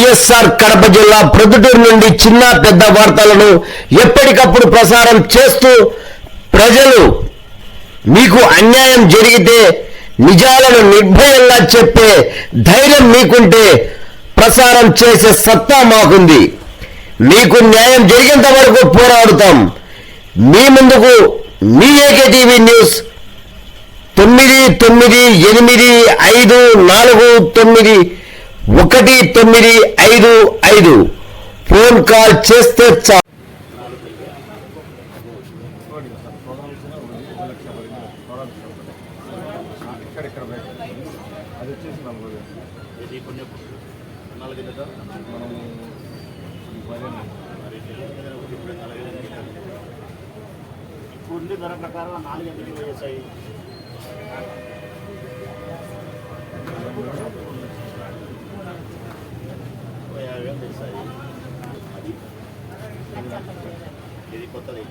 వైఎస్ఆర్ కడప జిల్లా ప్రొద్దుటూరు నుండి చిన్న పెద్ద వార్తలను ఎప్పటికప్పుడు ప్రసారం చేస్తూ ప్రజలు మీకు అన్యాయం జరిగితే నిజాలను నిర్భయంగా చెప్పే ధైర్యం మీకుంటే ప్రసారం చేసే సత్తా మాకుంది. మీకు న్యాయం జరిగేంత వరకు పోరాడుతాం. మీ ముందుకు మీ ఏకేటీవీ న్యూస్ 9984491955 ఫోన్ కాల్ చేస్తే చాలు. ఇప్పుడు ధర ప్రకారం 4 గంటలు వేసాయి. ఇది కొత్తది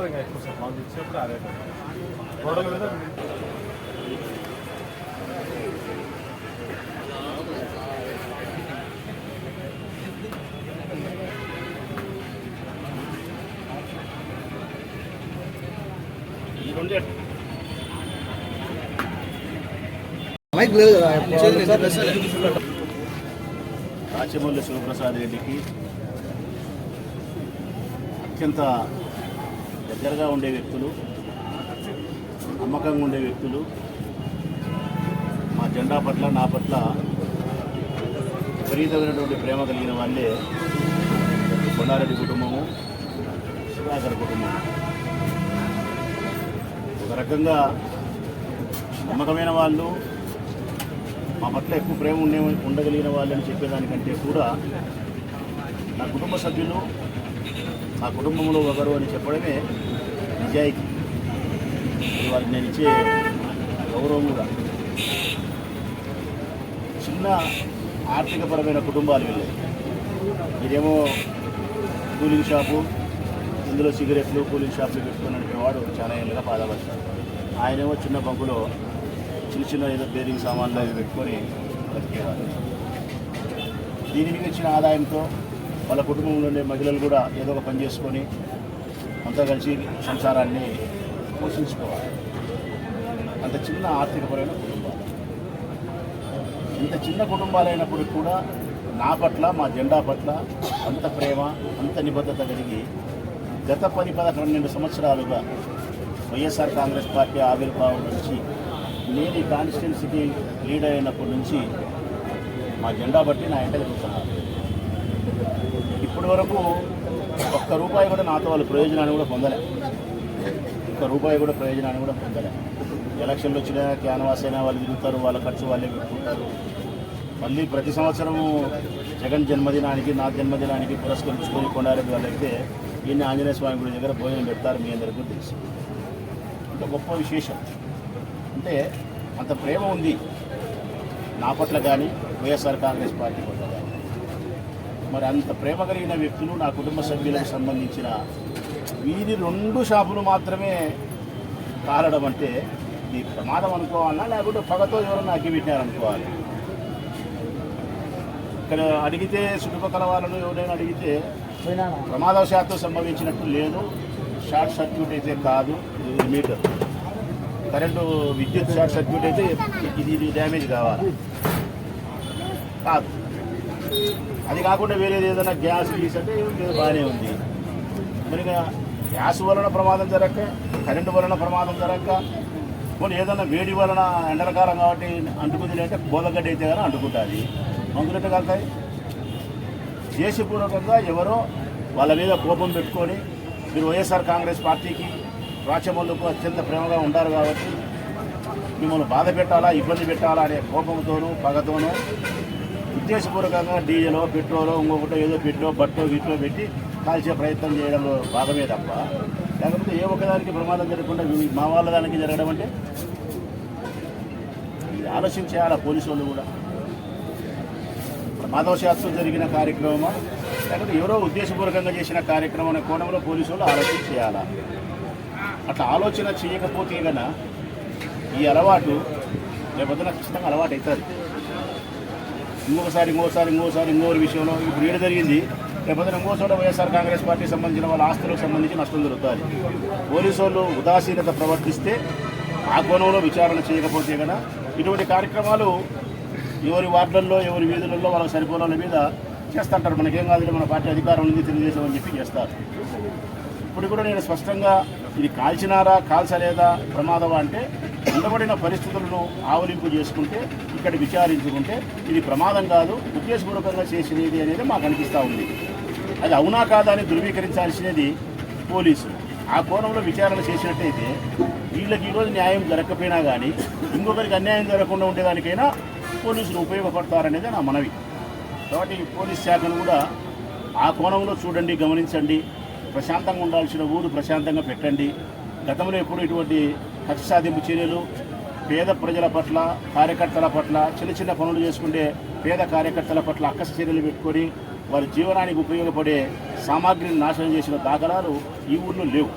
ఇంకా ఎక్కువ సార్ మాకు ఇచ్చినప్పుడు ఆ రేటు గొడవల మీద రాచమల్లి శివప్రసాద్ రెడ్డికి అత్యంత దగ్గరగా ఉండే వ్యక్తులు, నమ్మకంగా ఉండే వ్యక్తులు, మా జెండా పట్ల నా పట్ల విపరీతమైనటువంటి ప్రేమ కలిగిన వాళ్ళే కొండారెడ్డి కుటుంబము, సుధాకర్ కుటుంబము. ఒక రకంగా నమ్మకమైన వాళ్ళు, మా పట్ల ఎక్కువ ప్రేమ ఉండగలిగిన వాళ్ళని చెప్పేదానికంటే కూడా నా కుటుంబ సభ్యులు, నా కుటుంబంలో ఒకరు అని చెప్పడమే నిజాయితీ. వారికి నేను ఇచ్చే గౌరవం కూడా. చిన్న ఆర్థికపరమైన కుటుంబాలు వెళ్ళాయి. ఇదేమో కూలింగ్ షాపు, ఇందులో సిగరెట్లు కూలింగ్ షాపులు పెట్టుకుని నడిపేవాడు చాలా ఏళ్ళుగా బాధపడతాడు. ఆయనేమో చిన్న బంకులో చిన్న ఏదో బేరింగ్ సామాన్లు అవి పెట్టుకొని బతికేవారు. దీనికి వచ్చిన ఆదాయంతో వాళ్ళ కుటుంబంలో ఉండే మహిళలు కూడా ఏదో ఒక పని చేసుకొని అంతా కలిసి సంసారాన్ని పోషించుకోవాలి. అంత చిన్న ఆర్థికపరమైన కుటుంబాలు. ఇంత చిన్న కుటుంబాలైనప్పుడు కూడా నా పట్ల, మా జెండా పట్ల అంత ప్రేమ, అంత నిబద్ధత కలిగి గత 10-12 సంవత్సరాలుగా వైఎస్ఆర్ కాంగ్రెస్ పార్టీ ఆవిర్భావం నుంచి నేను ఈ కాన్స్టిట్యున్సీకి లీడర్ అయినప్పటి నుంచి మా జెండా బట్టి నా ఇంట జరుగుతున్నారు. ఇప్పటి వరకు ఒక్క రూపాయి కూడా నాతో వాళ్ళ ప్రయోజనాన్ని కూడా పొందలే. ఒక్క రూపాయి కూడా ప్రయోజనాన్ని కూడా పొందలే. ఎలక్షన్లు వచ్చినా క్యాన్వాస్ అయినా వాళ్ళు తిరుగుతారు, వాళ్ళ ఖర్చు వాళ్ళే పెట్టుకుంటారు. మళ్ళీ ప్రతి సంవత్సరము జగన్ జన్మదినానికి, నా జన్మదినానికి పురస్కరించుకొని కొండారెడ్డి వాళ్ళైతే ఈయన ఆంజనేయ స్వామి గుడి దగ్గర భోజనం పెడతారు. మీ అందరికీ తెలుసు. ఇంకా గొప్ప విశేషం అంటే అంత ప్రేమ ఉంది నా పట్ల కానీ, వైఎస్ఆర్ కాంగ్రెస్ పార్టీ పట్ల కానీ. మరి అంత ప్రేమ కలిగిన వ్యక్తులు నా కుటుంబ సభ్యులకు సంబంధించిన వీరి 2 షాపులు మాత్రమే కారడం అంటే ఈ ప్రమాదం అనుకోవాలన్నా, లేకపోతే పగతో ఎవరన్నా అగ్గి పెట్టారనుకోవాలి. ఇక్కడ అడిగితే చుట్టుపక్కల వాళ్ళను ఎవరైనా అడిగితే ప్రమాదవశాత్తు సంభవించినట్టు లేదు. షార్ట్ సర్క్యూట్ అయితే కాదు, ఇది మీటర్ కరెంటు విద్యుత్ షార్ట్ సర్క్యూట్ అయితే ఇది డ్యామేజ్ కావాలి కాదు. అది కాకుండా వేరేది ఏదైనా గ్యాస్ గీస్ అంటే బాగానే ఉంది. మరి గ్యాస్ వలన ప్రమాదం జరగక, కరెంటు వలన ప్రమాదం జరగక, కొన్ని ఏదైనా వేడి వలన ఎండలకాలం కాబట్టి అంటుకుంది అంటే బోదగడ్డ అయితే కానీ అంటుకుంటుంది. మందులెట్టు కలుతాయి. దేశపూర్వకంగా ఎవరో వాళ్ళ మీద కోపం పెట్టుకొని మీరు వైఎస్ఆర్ కాంగ్రెస్ పార్టీకి, రాచమల్లుకు అత్యంత ప్రేమగా ఉంటారు కాబట్టి మిమ్మల్ని బాధ పెట్టాలా, ఇబ్బంది పెట్టాలా అనే కోపంతోనూ పగతోనూ ఉద్దేశపూర్వకంగా డీజిలో, పెట్రోలో, ఇంకొకటో ఏదో పెట్టో బట్టో వీటిలో పెట్టి కాల్చే ప్రయత్నం చేయడంలో భాగమే తప్ప, లేకపోతే ఏ ఒక్కదానికి ప్రమాదం జరగకుండా మా వాళ్ళ దానికి జరగడం అంటే ఆలోచన చేయాలా పోలీసు వాళ్ళు కూడా. ప్రమాదవశాత్తు జరిగిన కార్యక్రమమా, లేకపోతే ఎవరో ఉద్దేశపూర్వకంగా చేసిన కార్యక్రమం అనే కోణంలో పోలీసు వాళ్ళు ఆలోచన చేయాలా. అట్లా ఆలోచన చేయకపోతే కన్నా ఈ అలవాటు లేకపోతే నాకు ఖచ్చితంగా అలవాటు అవుతుంది. ఇంకోరి విషయంలో ఇప్పుడు ఏడు జరిగింది, లేకపోతే ఇంకో చోట వైఎస్ఆర్ కాంగ్రెస్ పార్టీకి సంబంధించిన వాళ్ళ ఆస్తులకు సంబంధించి నష్టం జరుగుతుంది. పోలీసు వాళ్ళు ఉదాసీనత ప్రవర్తిస్తే ఆ కోణంలో విచారణ చేయకపోతే కదా ఇటువంటి కార్యక్రమాలు ఎవరి వార్డుల్లో ఎవరి వీధులలో వాళ్ళ సరిపోలాల మీద చేస్తుంటారు. మనకేం కాదు, మన పార్టీ అధికారం ఉంది, తెలుగుదేశం అని చెప్పి చేస్తారు. ఇప్పుడు కూడా నేను స్పష్టంగా ఇది కాల్చినారా కాల్చలేదా ప్రమాదమా అంటే ఉండబడిన పరిస్థితులను ఆవలింపు చేసుకుంటే ఇక్కడ విచారించుకుంటే ఇది ప్రమాదం కాదు, ఉద్దేశపూర్వకంగా చేసినది అనేది మాకు అనిపిస్తూ ఉంది. అది అవునా కాదా అని ధృవీకరించాల్సినది పోలీసులు. ఆ కోణంలో విచారణ చేసినట్టయితే వీళ్ళకి ఈరోజు న్యాయం జరగకపోయినా కానీ ఇంకొకరికి అన్యాయం జరగకుండా ఉండేదానికైనా పోలీసులు ఉపయోగపడతారనేది నా మనవి. కాబట్టి పోలీస్ శాఖను కూడా ఆ కోణంలో చూడండి, గమనించండి. ప్రశాంతంగా ఉండాల్సిన ఊరు ప్రశాంతంగా పెట్టండి. గతంలో ఎప్పుడు ఇటువంటి కక్ష సాధింపు చర్యలు పేద ప్రజల పట్ల, కార్యకర్తల పట్ల, చిన్న చిన్న పనులు చేసుకుంటే పేద కార్యకర్తల పట్ల అక్కస చర్యలు పెట్టుకొని వారి జీవనానికి ఉపయోగపడే సామాగ్రిని నాశనం చేసిన దాఖలాలు ఈ ఊళ్ళో లేవు.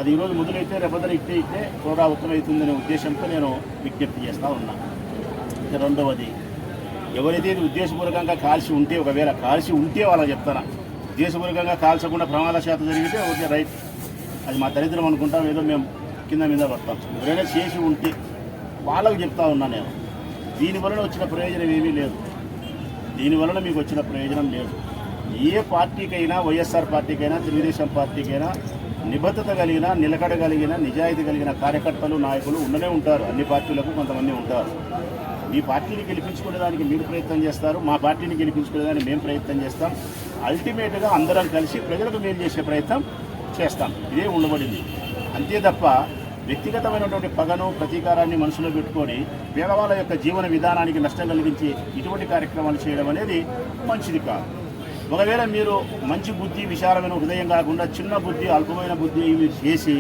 అది ఈరోజు మొదలైతే రేపొద్దున ఇట్టే త్వరగా ఉత్తమవుతుందనే ఉద్దేశంతో నేను విజ్ఞప్తి చేస్తూ ఉన్నా. రెండవది, ఎవరైతే ఇది ఉద్దేశపూర్వకంగా కాల్చి ఉంటే, ఒకవేళ కాల్చి ఉంటే వాళ్ళకి చెప్తాను, ఉద్దేశపూర్వకంగా కాల్చకుండా ప్రమాదశాతం జరిగితే ఓకే రైట్, అది మా దరిద్రం అనుకుంటాం, ఏదో మేము కింద మీద పడతాం. ఎవరైనా చేసి ఉంటే వాళ్ళకు చెప్తా ఉన్నా నేను, దీనివలన వచ్చిన ప్రయోజనం ఏమీ లేదు. దీనివలన మీకు వచ్చిన ప్రయోజనం లేదు. ఏ పార్టీకైనా, వైఎస్ఆర్ పార్టీకైనా, తెలుగుదేశం పార్టీకైనా నిబద్ధత కలిగిన, నిలకడ కలిగిన, నిజాయితీ కలిగిన కార్యకర్తలు, నాయకులు ఉండనే ఉంటారు. అన్ని పార్టీలకు కొంతమంది ఉంటారు. మీ పార్టీని గెలిపించుకునేదానికి మీరు ప్రయత్నం చేస్తారు, మా పార్టీని గెలిపించుకునేదానికి మేము ప్రయత్నం చేస్తాం. అల్టిమేట్గా అందరం కలిసి ప్రజలకు మేలు చేసే ప్రయత్నం చేస్తాం. ఇదే ఉండబడింది. అంతే తప్ప వ్యక్తిగతమైనటువంటి పగను, ప్రతీకారాన్ని మనసులో పెట్టుకొని పేదవాళ్ళ యొక్క జీవన విధానానికి నష్టం కలిగించి ఇటువంటి కార్యక్రమాలు చేయడం అనేది మంచిది కాదు. ఒకవేళ మీరు మంచి బుద్ధి, విశాలమైన హృదయం కాకుండా చిన్న బుద్ధి, అల్పమైన బుద్ధి మీరు చేసి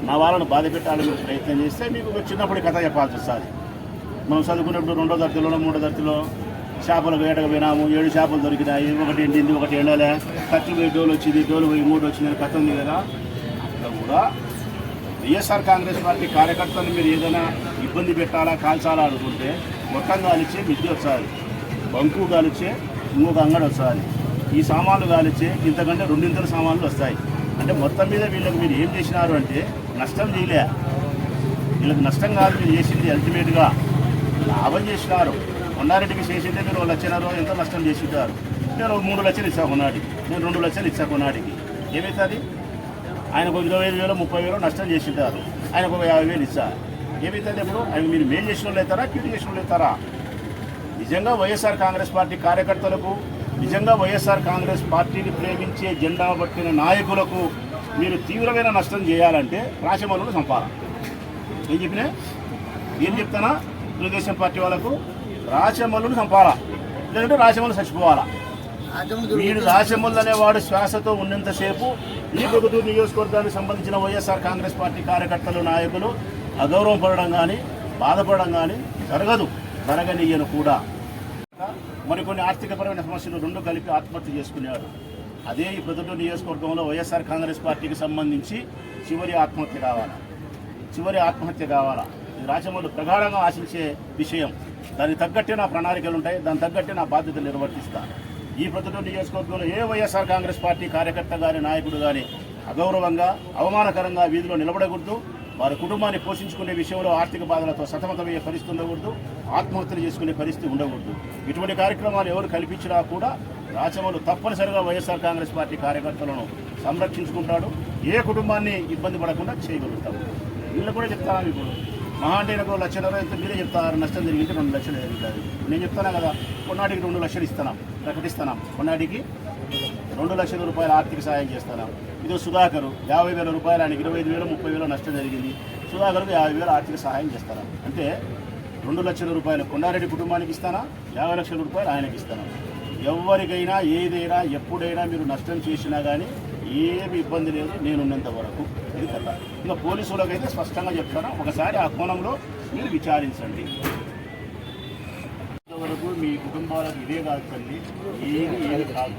నా వాళ్ళను బాధ పెట్టాలని ప్రయత్నం చేస్తే మీకు చిన్నప్పుడు కథ చెప్పాల్సి వస్తుంది. మనం చదువుకున్నప్పుడు 2వ తరగతిలో 3వ తరగతిలో చేపలు వేటకు పోయినాము, 7 చేపలు దొరికినాయి, ఒకటి ఎండింది, ఒకటి ఎండలే, ఖర్చు పోయి డోలు వచ్చింది, డోలు పోయి 3 వచ్చిందని కథ ఉంది కదా. అట్లా కూడా వైఎస్ఆర్ కాంగ్రెస్ పార్టీ కార్యకర్తలు మీరు ఏదైనా ఇబ్బంది పెట్టాలా, కాల్చాలా అనుకుంటే మొత్తం కాలిచ్చే మిద్ది వచ్చాలి, బంకు కాలిచ్చే ఇంకొక అంగడి వచ్చాలి, ఈ సామాన్లు కాలిచ్చే ఇంతకంటే 2 సామాన్లు వస్తాయి. అంటే మొత్తం మీద వీళ్ళకి మీరు ఏం చేసినారు అంటే నష్టం చేయలే, వీళ్ళకి నష్టం కాదు మీరు చేసింది, అల్టిమేట్గా లాభం చేసినారు. కొండారెడ్డికి చేసింటే మీరు 1 లక్షన్నర ఎంతో నష్టం చేసింటారు. నేను 3 లక్షలు ఇచ్చా కొన్నాడికి, నేను 2 లక్షలు ఇచ్చా కొన్నాడికి. ఏమవుతుంది? ఆయనకు 25,000 30,000 నష్టం చేసింటారు, ఆయనకు 50,000 ఇచ్చా. ఏమవుతుంది? ఇప్పుడు ఆయన మీరు మేలు చేసిన వాళ్ళు అవుతారా, కీడు చేసిన వాళ్ళు అవుతారా? నిజంగా వైఎస్ఆర్ కాంగ్రెస్ పార్టీ కార్యకర్తలకు, నిజంగా వైఎస్ఆర్ కాంగ్రెస్ పార్టీని ప్రేమించే జెండా పట్టిన నాయకులకు మీరు తీవ్రమైన నష్టం చేయాలంటే రాచమల్లును చంపాలా. ఏం చెప్తానా? తెలుగుదేశం పార్టీ వాళ్ళకు రాచమల్లును చంపాలా, లేదంటే రాచమల్లు చచ్చిపోవాలా. వీడు రాచమల్లు అనేవాడు శ్వాసతో ఉన్నంతసేపు ఈ ప్రభుత్వ నియోజకవర్గానికి సంబంధించిన వైఎస్ఆర్ కాంగ్రెస్ పార్టీ కార్యకర్తలు, నాయకులు అగౌరవం పడడం కానీ, బాధపడడం కానీ జరగదు, జరగనియను కూడా. మరికొన్ని ఆర్థికపరమైన సమస్యలు 2 కలిపి ఆత్మహత్య చేసుకునేవారు. అదే ఈ ప్రొద్దుటూరు నియోజకవర్గంలో వైఎస్ఆర్ కాంగ్రెస్ పార్టీకి సంబంధించి చివరి ఆత్మహత్య కావాలా. ఇది రాచమల్లు ప్రగాఢంగా ఆశించే విషయం. దానికి తగ్గట్టే నా ప్రణాళికలు ఉంటాయి, దానికి తగ్గట్టే నా బాధ్యతలు నిర్వర్తిస్తాను. ఈ ప్రొద్దుటూరు నియోజకవర్గంలో ఏ వైఎస్ఆర్ కాంగ్రెస్ పార్టీ కార్యకర్త కానీ, నాయకుడు కానీ అగౌరవంగా, అవమానకరంగా వీధిలో నిలబడకూడదు. వారి కుటుంబాన్ని పోషించుకునే విషయంలో ఆర్థిక బాధలతో సతమతమయ్యే పరిస్థితి ఉండకూడదు, ఆత్మహత్యలు చేసుకునే పరిస్థితి ఉండకూడదు. ఇటువంటి కార్యక్రమాలు ఎవరు కల్పించినా కూడా రాచమల్లు తప్పనిసరిగా వైఎస్ఆర్ కాంగ్రెస్ పార్టీ కార్యకర్తలను సంరక్షించుకుంటాడు. ఏ కుటుంబాన్ని ఇబ్బంది పడకుండా చేయగలుగుతాడు. వీళ్ళు కూడా చెప్తాను, ఇప్పుడు మహా అంటే 1 లక్షన్నర ఎంత మీరే చెప్తారు, నష్టం జరిగితే 2 లక్షలు జరుగుతుంది. నేను చెప్తాను కదా, కొన్నాటికి 2 లక్షలు ఇస్తున్నాం, ప్రకటిస్తున్నాం. కొన్నాటికి 2 లక్షల రూపాయల ఆర్థిక సాయం చేస్తున్నాం. ఇది సుధాకర్ 50,000 రూపాయలు, ఆయనకి 25,000 30,000 నష్టం జరిగింది. సుధాకర్కు 50,000 ఆర్థిక సహాయం చేస్తాను. అంటే 2 లక్షల రూపాయలు కొండారెడ్డి కుటుంబానికి ఇస్తానా, 50 లక్షల రూపాయలు ఆయనకి ఇస్తాను. ఎవరికైనా ఏదైనా ఎప్పుడైనా మీరు నష్టం చేసినా కానీ ఏమి ఇబ్బంది లేదు, నేనున్నంత వరకు. ఇది కదా. ఇంకా పోలీసులకైతే స్పష్టంగా చెప్తాను, ఒకసారి ఆ కోణంలో మీరు విచారించండి. ఇంతవరకు మీ కుటుంబాలకు ఇదే కాదు తల్లి, ఏది కాదు.